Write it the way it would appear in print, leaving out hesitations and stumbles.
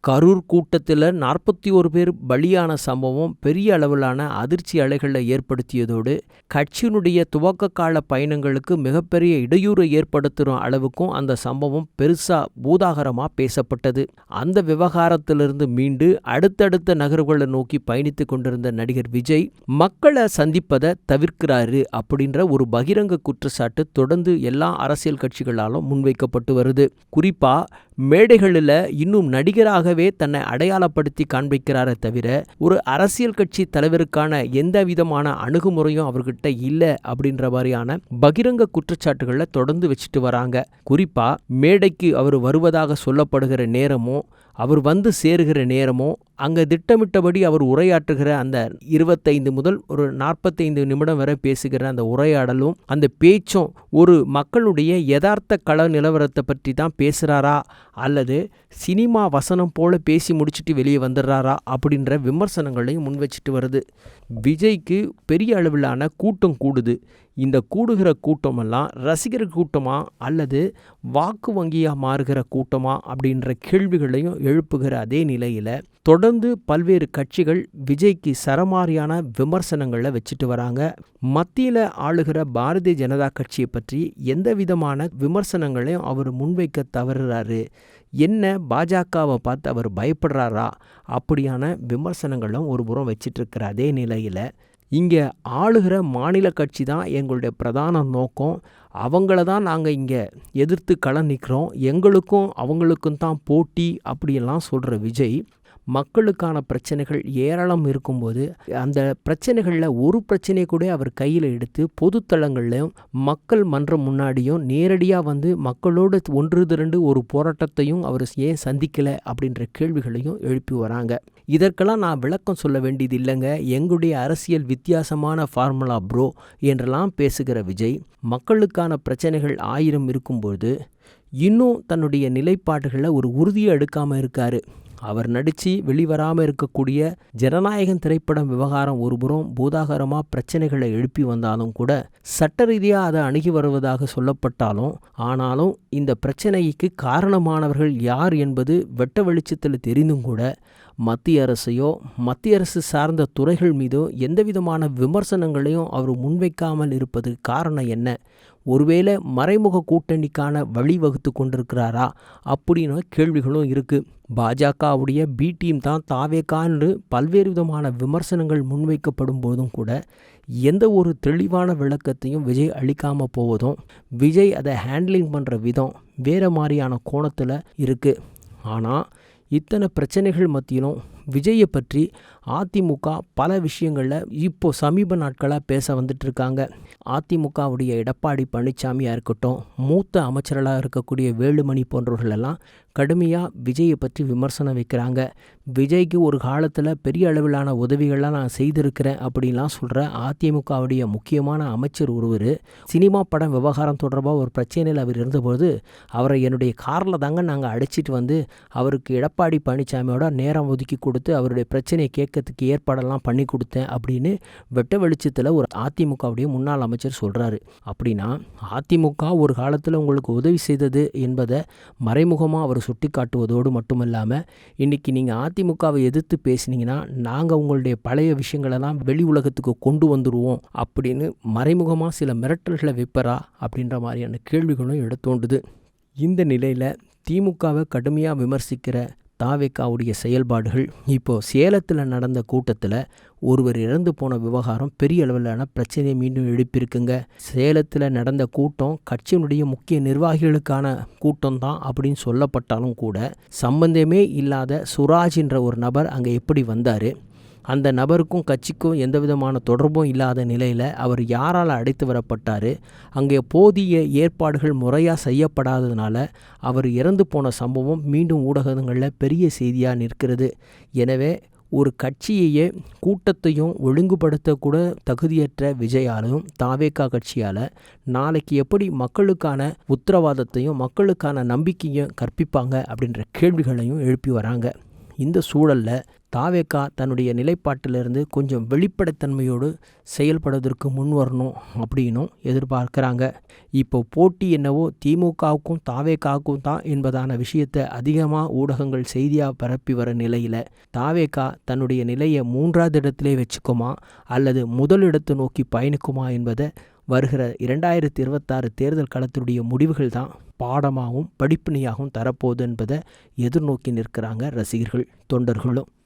கரூர் கூட்டத்தில் 41 பேர் பலியான சம்பவம் பெரிய அளவிலான அதிர்ச்சி அலைகளை ஏற்படுத்தியதோடு கட்சியினுடைய துவக்க கால பயணங்களுக்கு மிகப்பெரிய இடையூறு ஏற்படுத்தும் அளவுக்கும் அந்த சம்பவம் பெருசா பூதாகரமாக பேசப்பட்டது. அந்த விவகாரத்திலிருந்து மீண்டு அடுத்தடுத்த நகர்வுகளை நோக்கி பயணித்து கொண்டிருந்த நடிகர் விஜய் மக்களை சந்திப்பதை தவிர்க்கிறாரு அப்படின்ற ஒரு பகிரங்க குற்றச்சாட்டு தொடர்ந்து எல்லா அரசியல் கட்சிகளாலும் முன்வைக்கப்பட்டு வருது. குறிப்பா மேடைகளில் இன்னும் நடிகராகவே தன்னை அடையாளப்படுத்தி காண்பிக்கிறாரே தவிர ஒரு அரசியல் கட்சி தலைவருக்கான எந்த விதமான அணுகுமுறையும் அவர்கிட்ட இல்லை அப்படின்ற மாதிரியான பகிரங்க குற்றச்சாட்டுகளை தொடர்ந்து வச்சுட்டு வராங்க. குறிப்பா மேடைக்கு அவர் வருவதாக சொல்லப்படுகிற நேரமும் அவர் வந்து சேருகிற நேரமோ அங்கே திட்டமிட்டபடி அவர் உரையாற்றுகிற அந்த 25 முதல் ஒரு 45 நிமிடம் வரை பேசுகிற அந்த உரையாடலும் அந்த பேச்சும் ஒரு மக்களுடைய யதார்த்த கள நிலவரத்தை பற்றி தான் பேசுகிறாரா அல்லது சினிமா வசனம் போல பேசி முடிச்சுட்டு வெளியே வந்துடுறாரா அப்படின்ற விமர்சனங்களையும் முன் வச்சுட்டு வருது. விஜய்க்கு பெரிய அளவிலான கூட்டம் கூடுது. இந்த கூடுகிற கூட்டமெல்லாம் ரசிகர் கூட்டமா அல்லது வாக்கு வங்கியாக மாறுகிற கூட்டமா அப்படின்ற கேள்விகளையும் எழுப்புகிற அதே நிலையில் தொடர்ந்து பல்வேறு கட்சிகள் விஜய்க்கு சரமாரியான விமர்சனங்களை வச்சுட்டு வராங்க. மத்தியில் ஆளுகிற பாரதிய ஜனதா கட்சியை பற்றி எந்த விதமான விமர்சனங்களையும் அவர் முன்வைக்க தவறுறாரு, என்ன பாஜகவை பார்த்து அவர் பயப்படுறாரா அப்படியான விமர்சனங்களும் ஒரு புறம் வச்சிட்ருக்கிற அதே நிலையில் இங்கே ஆளுகிற மாநில கட்சி தான் எங்களுடைய பிரதான நோக்கம், அவங்கள தான் நாங்கள் இங்கே எதிர்த்து களம் நிற்கிறோம், எங்களுக்கும் அவங்களுக்கும் தான் போட்டி அப்படியெல்லாம் சொல்கிற விஜய் மக்களுக்கான பிரச்சனைகள் ஏராளம் இருக்கும்போது அந்த பிரச்சனைகளில் ஒரு பிரச்சனையை கூட அவர் கையில் எடுத்து பொதுத்தளங்கள்லையும் மக்கள் மன்றம் முன்னாடியும் நேரடியாக வந்து மக்களோடு ஒன்று திரண்டு ஒரு போராட்டத்தையும் அவர் ஏன் சந்திக்கலை அப்படின்ற கேள்விகளையும் எழுப்பி வராங்க. இதற்கெல்லாம் நான் விளக்கம் சொல்ல வேண்டியது இல்லைங்க, எங்களுடைய அரசியல் வித்தியாசமான ஃபார்முலா ப்ரோ என்றெல்லாம் பேசுகிற விஜய் மக்களுக்கான பிரச்சனைகள் 1000 இருக்கும்போது இன்னும் தன்னுடைய நிலைப்பாடுகளை ஒரு உறுதியை எடுக்காமல் இருக்கார். அவர் நடித்து வெளிவராமல் இருக்கக்கூடிய ஜனநாயகன் திரைப்படம் விவகாரம் ஒருபுறம் பூதாகரமாக பிரச்சனைகளை எழுப்பி வந்தாலும் கூட சட்ட ரீதியாக அதை அணுகி வருவதாக சொல்லப்பட்டாலும் ஆனாலும் இந்த பிரச்சனைக்கு காரணமானவர்கள் யார் என்பது வெட்ட வெளிச்சத்தில் தெரிந்தும் கூட மத்திய அரசையோ மத்திய அரசு சார்ந்த துறைகள் மீதோ எந்தவிதமான விமர்சனங்களையும் அவர் முன்வைக்காமல் இருப்பது காரணம் என்ன? ஒருவேளை மறைமுக கூட்டணிக்கான வழி வகுத்து கொண்டிருக்கிறாரா அப்படின்னு கேள்விகளும் இருக்குது. பாஜகவுடைய பி டீம் தான் தாவேகான்னு பல்வேறு விதமான விமர்சனங்கள் முன்வைக்கப்படும் போதும் கூட எந்த ஒரு தெளிவான விளக்கத்தையும் விஜய் அளிக்காமல் போவதும் விஜய் அதை ஹேண்ட்லிங் பண்ணுற விதம் வேறு மாதிரியான கோணத்தில் இருக்குது. ஆனால் இத்தனை பிரச்சனைகள் மத்தியிலும் விஜயை பற்றி அதிமுக பல விஷயங்களில் இப்போ சமீப நாட்களாக பேச வந்துட்டு இருக்காங்க. அதிமுகவுடைய எடப்பாடி பழனிசாமியாக இருக்கட்டும், மூத்த அமைச்சர்களாக இருக்கக்கூடிய வேலுமணி போன்றவர்களெல்லாம் கடுமையாக விஜயை பற்றி விமர்சனம் வைக்கிறாங்க. விஜய்க்கு ஒரு காலத்தில் பெரிய அளவிலான உதவிகள்லாம் நான் செய்திருக்கிறேன் அப்படின்லாம் சொல்கிற அதிமுகவுடைய முக்கியமான அமைச்சர் ஒருவர் சினிமா படம் விவகாரம் தொடர்பாக ஒரு பிரச்சனையில் அவர் இருந்தபோது அவரை என்னுடைய காரில் தாங்க நாங்கள் அழைச்சிட்டு வந்து அவருக்கு எடப்பாடி பழனிசாமியோட நேரம் ஒதுக்கி கொடுத்து அவருடைய பிரச்சனையை கேட்கறதுக்கு ஏற்பாடெல்லாம் பண்ணி கொடுத்தேன் அப்படின்னு வெட்ட வெளிச்சத்தில் ஒரு அதிமுகவுடைய முன்னாள் அமைச்சர் சொல்கிறாரு. அப்படின்னா அதிமுக ஒரு காலத்தில் உங்களுக்கு உதவி செய்தது என்பதை மறைமுகமாக அவர் சுட்டி காட்டுவதோடு மட்டுமல்லாமல் இன்றைக்கி நீங்கள் அதிமுகவை எதிர்த்து பேசினீங்கன்னா நாங்கள் உங்களுடைய பழைய விஷயங்களெல்லாம் வெளி உலகத்துக்கு கொண்டு வந்துடுவோம் அப்படின்னு மறைமுகமாக சில மிரட்டல்களை வைப்பரா அப்படின்ற மாதிரியான கேள்விகளும் எழ தோன்றுது. இந்த நிலையில் திமுகவை கடுமையாக விமர்சிக்கிற தாவேகாவுடைய செயல்பாடுகள் இப்போது சேலத்தில் நடந்த கூட்டத்தில் ஒருவர் இறந்து போன விவகாரம் பெரிய அளவிலான பிரச்சனையை மீண்டும் எழுப்பியிருக்குங்க. சேலத்தில் நடந்த கூட்டம் கட்சியினுடைய முக்கிய நிர்வாகிகளுக்கான கூட்டம் தான் அப்படின்னு சொல்லப்பட்டாலும் கூட சம்பந்தமே இல்லாத சுராஜ் என்ற ஒரு நபர் அங்கே எப்படி வந்தார், அந்த நபருக்கும் கட்சிக்கும் எந்த விதமான தொடர்பும் இல்லாத நிலையில் அவர் யாரால் அழைத்து வரப்பட்டார், அங்கே போதிய ஏற்பாடுகள் முறையாக செய்யப்படாததுனால அவர் இறந்து போன சம்பவம் மீண்டும் ஊடகங்களில் பெரிய செய்தியாக நிற்கிறது. எனவே ஒரு கட்சியையே கூட்டத்தையும் ஒழுங்குபடுத்தக்கூட தகுதியற்ற விஜயாலும் தாவேகா கட்சியால் நாளைக்கு எப்படி மக்களுக்கான உத்தரவாதத்தையும் மக்களுக்கான நம்பிக்கையும் கற்பிப்பாங்க அப்படின்ற கேள்விகளையும் எழுப்பி வராங்க. இந்த சூழலில் தாவேகா தன்னுடைய நிலைப்பாட்டிலிருந்து கொஞ்சம் வெளிப்படைத்தன்மையோடு செயல்படுவதற்கு முன் வரணும் அப்படின்னும் எதிர்பார்க்குறாங்க. இப்போ போட்டி என்னவோ திமுகவுக்கும் தாவேகாவுக்கும் தான் என்பதான விஷயத்தை அதிகமாக ஊடகங்கள் செய்தியாக பரப்பி வர நிலையில் தாவேகா தன்னுடைய நிலையை 3வது இடத்திலே வச்சுக்குமா அல்லது முதலிடத்தை நோக்கி பயணிக்குமா என்பதை வருகிற 2026 தேர்தல் களத்தினுடைய முடிவுகள் தான் பாடமாகவும் படிப்பினையாகவும் தரப்போகுது என்பதை எதிர்நோக்கி நிற்கிறாங்க ரசிகர்கள், தொண்டர்களும்.